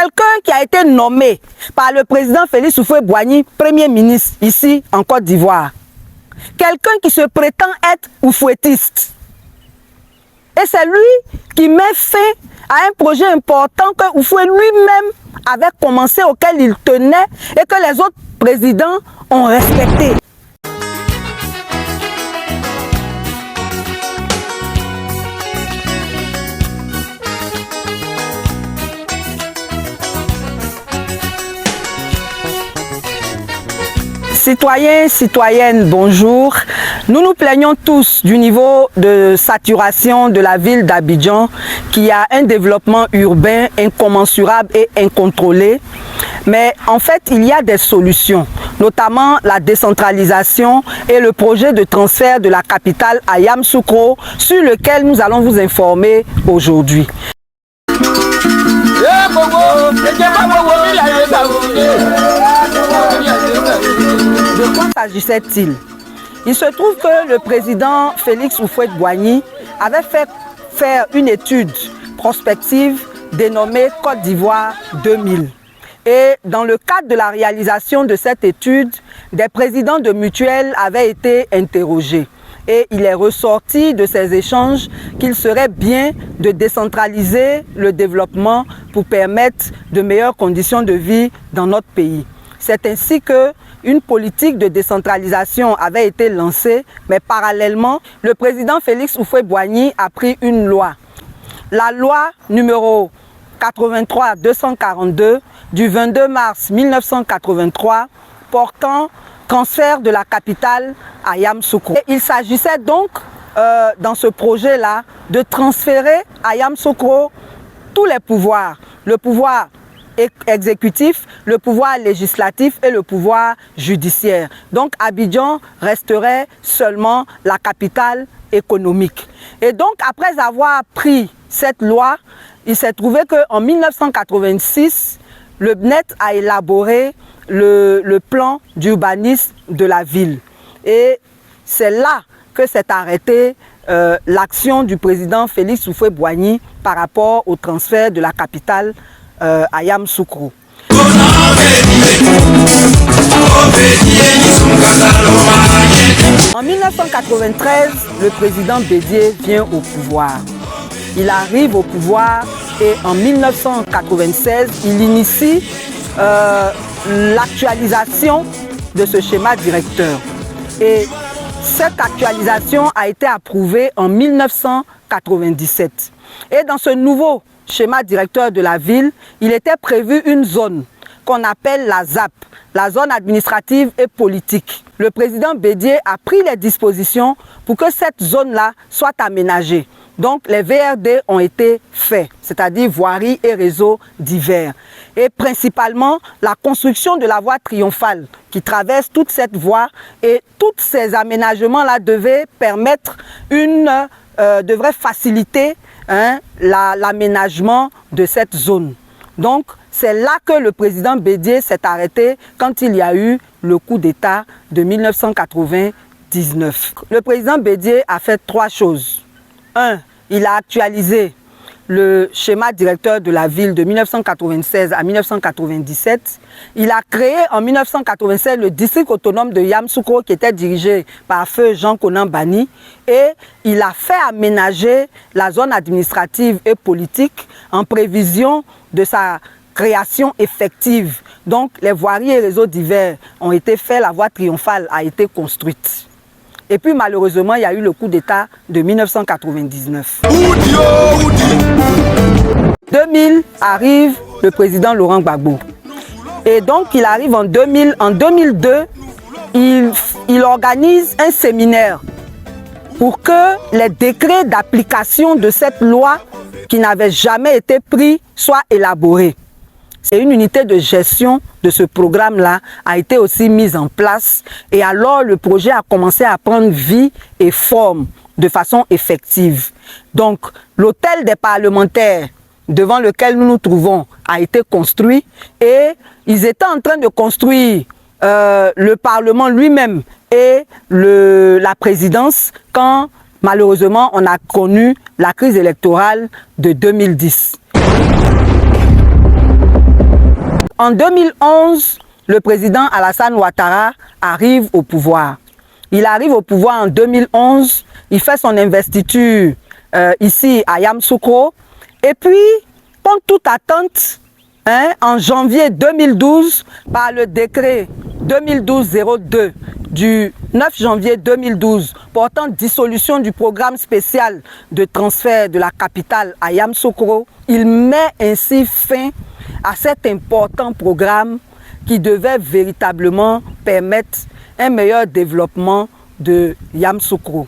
quelqu'un qui a été nommé par le président Félix Houphouët-Boigny, Premier ministre ici en Côte d'Ivoire. Quelqu'un qui se prétend être oufouettiste. Et c'est lui qui met fin à un projet important que Houphouët lui-même avait commencé, auquel il tenait et que les autres présidents ont respecté. Citoyens, citoyennes, bonjour. Nous nous plaignons tous du niveau de saturation de la ville d'Abidjan qui a un développement urbain incommensurable et incontrôlé. Mais en fait, il y a des solutions, notamment la décentralisation et le projet de transfert de la capitale à Yamoussoukro, sur lequel nous allons vous informer aujourd'hui. De quoi s'agissait-il? Il se trouve que le président Félix Houphouët-Boigny avait fait faire une étude prospective dénommée Côte d'Ivoire 2000. Et dans le cadre de la réalisation de cette étude, des présidents de mutuelles avaient été interrogés. Et il est ressorti de ces échanges qu'il serait bien de décentraliser le développement pour permettre de meilleures conditions de vie dans notre pays. C'est ainsi qu'une politique de décentralisation avait été lancée, mais parallèlement, le président Félix Houphouët-Boigny a pris une loi. La loi numéro 83-242 du 22 mars 1983 portant transfert de la capitale à Yamoussoukro. Il s'agissait donc, dans ce projet-là, de transférer à Yamoussoukro tous les pouvoirs. Le pouvoir exécutif, le pouvoir législatif et le pouvoir judiciaire. Donc Abidjan resterait seulement la capitale économique. Et donc après avoir pris cette loi, il s'est trouvé qu'en 1986, le BNET a élaboré le plan d'urbanisme de la ville. Et c'est là que s'est arrêtée l'action du président Félix Houphouët-Boigny par rapport au transfert de la capitale à Yamoussoukro. En 1993, le président Bédié vient au pouvoir. Il arrive au pouvoir et en 1996, il initie l'actualisation de ce schéma directeur. Et cette actualisation a été approuvée en 1997. Et dans ce nouveau schéma directeur de la ville, il était prévu une zone qu'on appelle la ZAP, la zone administrative et politique. Le président Bédié a pris les dispositions pour que cette zone-là soit aménagée. Donc les VRD ont été faits, c'est-à-dire voiries et réseaux divers. Et principalement la construction de la voie triomphale qui traverse toute cette voie, et tous ces aménagements-là devaient permettre devraient faciliter l'aménagement de cette zone. Donc c'est là que le président Bédié s'est arrêté quand il y a eu le coup d'État de 1999. Le président Bédié a fait trois choses. 1. Il a actualisé le schéma directeur de la ville de 1996 à 1997. Il a créé en 1996 le district autonome de Yamoussoukro qui était dirigé par feu Jean-Conan Bani, et il a fait aménager la zone administrative et politique en prévision de sa création effective. Donc les voiries et réseaux divers ont été faits, la voie triomphale a été construite. Et puis malheureusement, il y a eu le coup d'État de 1999. 2000 arrive le président Laurent Gbagbo. Et donc il arrive en 2000. En 2002, il organise un séminaire pour que les décrets d'application de cette loi qui n'avait jamais été pris soient élaborés. Et une unité de gestion de ce programme-là a été aussi mise en place. Et alors, le projet a commencé à prendre vie et forme de façon effective. Donc, l'hôtel des parlementaires devant lequel nous nous trouvons a été construit. Et ils étaient en train de construire le Parlement lui-même et la présidence quand, malheureusement, on a connu la crise électorale de 2010. En 2011, le président Alassane Ouattara arrive au pouvoir. Il arrive au pouvoir en 2011, il fait son investiture ici à Yamoussoukro. Et puis, contre toute attente, en janvier 2012, par le décret 2012-02 du 9 janvier 2012 portant dissolution du programme spécial de transfert de la capitale à Yamoussoukro, il met ainsi fin à cet important programme qui devait véritablement permettre un meilleur développement de Yamoussoukro.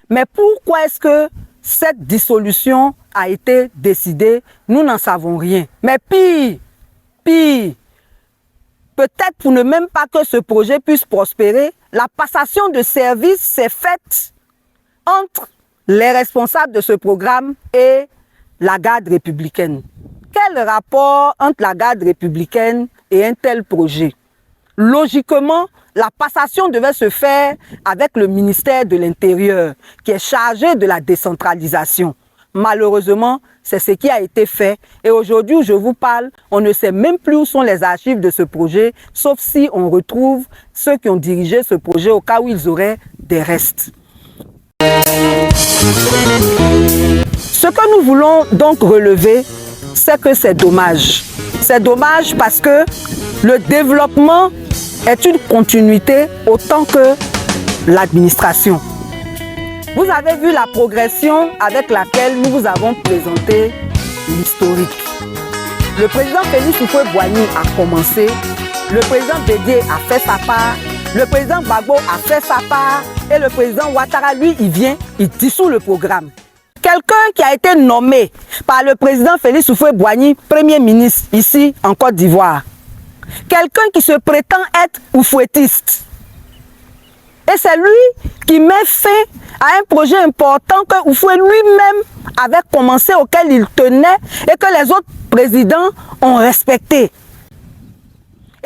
Mais pourquoi est-ce que cette dissolution a été décidée? Nous n'en savons rien. Mais pire, peut-être pour ne même pas que ce projet puisse prospérer, la passation de services s'est faite entre les responsables de ce programme et la garde républicaine. Quel rapport entre la garde républicaine et un tel projet? Logiquement, la passation devait se faire avec le ministère de l'Intérieur, qui est chargé de la décentralisation. Malheureusement, c'est ce qui a été fait. Et aujourd'hui où je vous parle, on ne sait même plus où sont les archives de ce projet, sauf si on retrouve ceux qui ont dirigé ce projet au cas où ils auraient des restes. Ce que nous voulons donc relever, c'est que c'est dommage. C'est dommage parce que le développement est une continuité autant que l'administration. Vous avez vu la progression avec laquelle nous vous avons présenté l'historique. Le président Félix Houphouët-Boigny a commencé, le président Bédié a fait sa part, le président Gbagbo a fait sa part et le président Ouattara, lui, il vient, il dissout le programme. Quelqu'un qui a été nommé par le président Félix Houphouët-Boigny, Premier ministre ici en Côte d'Ivoire, quelqu'un qui se prétend être oufouettiste. Et c'est lui qui met fin à un projet important que Oufouet lui-même avait commencé, auquel il tenait et que les autres présidents ont respecté.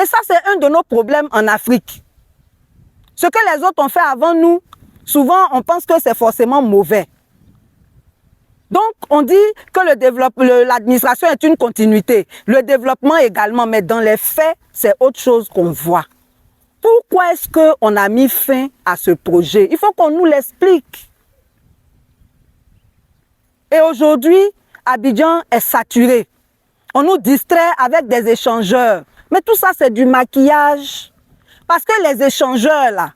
Et ça, c'est un de nos problèmes en Afrique. Ce que les autres ont fait avant nous, souvent on pense que c'est forcément mauvais. Donc, on dit que l'administration est une continuité, le développement également, mais dans les faits, c'est autre chose qu'on voit. Pourquoi est-ce qu'on a mis fin à ce projet? Il faut qu'on nous l'explique. Et aujourd'hui, Abidjan est saturé. On nous distrait avec des échangeurs. Mais tout ça, c'est du maquillage. Parce que les échangeurs, là,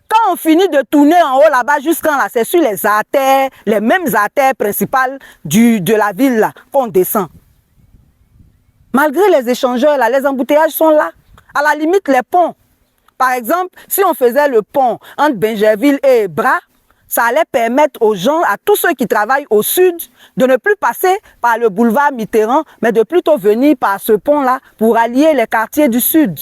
quand on finit de tourner en haut là-bas, jusqu'en là, c'est sur les artères, les mêmes artères principales de la ville là, qu'on descend. Malgré les échangeurs là, les embouteillages sont là. À la limite, les ponts. Par exemple, si on faisait le pont entre Bingerville et Bra, ça allait permettre aux gens, à tous ceux qui travaillent au sud, de ne plus passer par le boulevard Mitterrand, mais de plutôt venir par ce pont-là pour allier les quartiers du sud.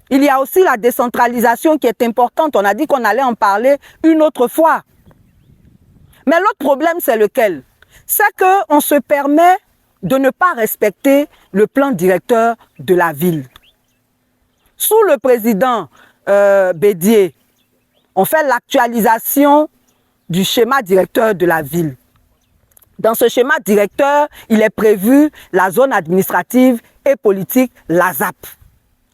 Il y a aussi la décentralisation qui est importante. On a dit qu'on allait en parler une autre fois. Mais l'autre problème, c'est lequel? C'est qu'on se permet de ne pas respecter le plan directeur de la ville. Sous le président Bédié, on fait l'actualisation du schéma directeur de la ville. Dans ce schéma directeur, il est prévu la zone administrative et politique, la ZAP.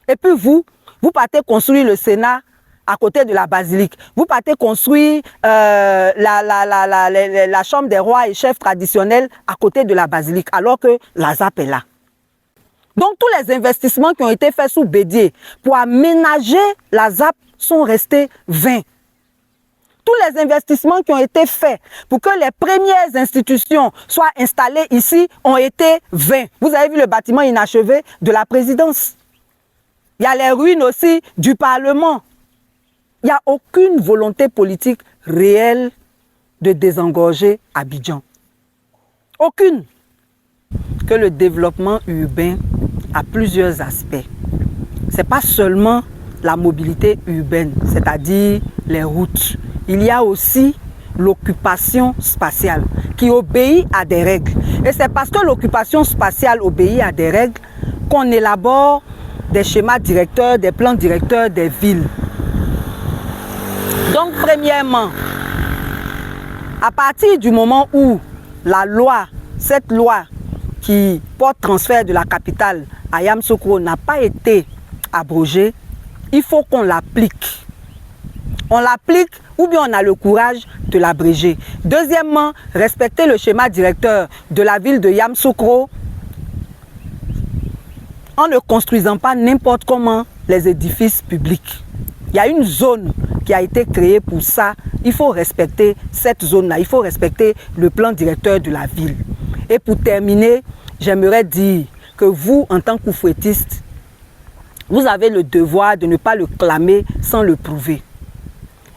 Et puis vous partez construire le Sénat à côté de la basilique. Vous partez construire la chambre des rois et chefs traditionnels à côté de la basilique, alors que la ZAP est là. Donc tous les investissements qui ont été faits sous Bédié pour aménager la ZAP sont restés vains. Tous les investissements qui ont été faits pour que les premières institutions soient installées ici ont été vains. Vous avez vu le bâtiment inachevé de la présidence. Il y a les ruines aussi du Parlement. Il n'y a aucune volonté politique réelle de désengorger Abidjan. Aucune. Que le développement urbain a plusieurs aspects. Ce n'est pas seulement la mobilité urbaine, c'est-à-dire les routes. Il y a aussi l'occupation spatiale qui obéit à des règles. Et c'est parce que l'occupation spatiale obéit à des règles qu'on élabore des schémas directeurs, des plans directeurs des villes. Donc, premièrement, à partir du moment où la loi cette loi qui porte transfert de la capitale à Yamoussoukro n'a pas été abrogée, il faut qu'on l'applique. On l'applique ou bien on a le courage de l'abréger. Deuxièmement, respecter le schéma directeur de la ville de Yamoussoukro en ne construisant pas n'importe comment les édifices publics. Il y a une zone qui a été créée pour ça. Il faut respecter cette zone-là. Il faut respecter le plan directeur de la ville. Et pour terminer, j'aimerais dire que vous, en tant qu'oufouettiste, vous avez le devoir de ne pas le clamer sans le prouver.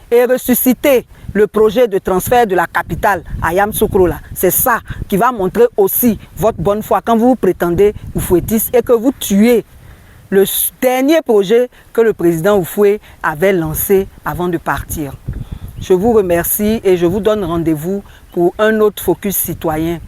Et ressusciter le projet de transfert de la capitale à Yamoussoukro, c'est ça qui va montrer aussi votre bonne foi quand vous prétendez oufouettiste et que vous tuez le dernier projet que le président Oufoué avait lancé avant de partir. Je vous remercie et je vous donne rendez-vous pour un autre focus citoyen.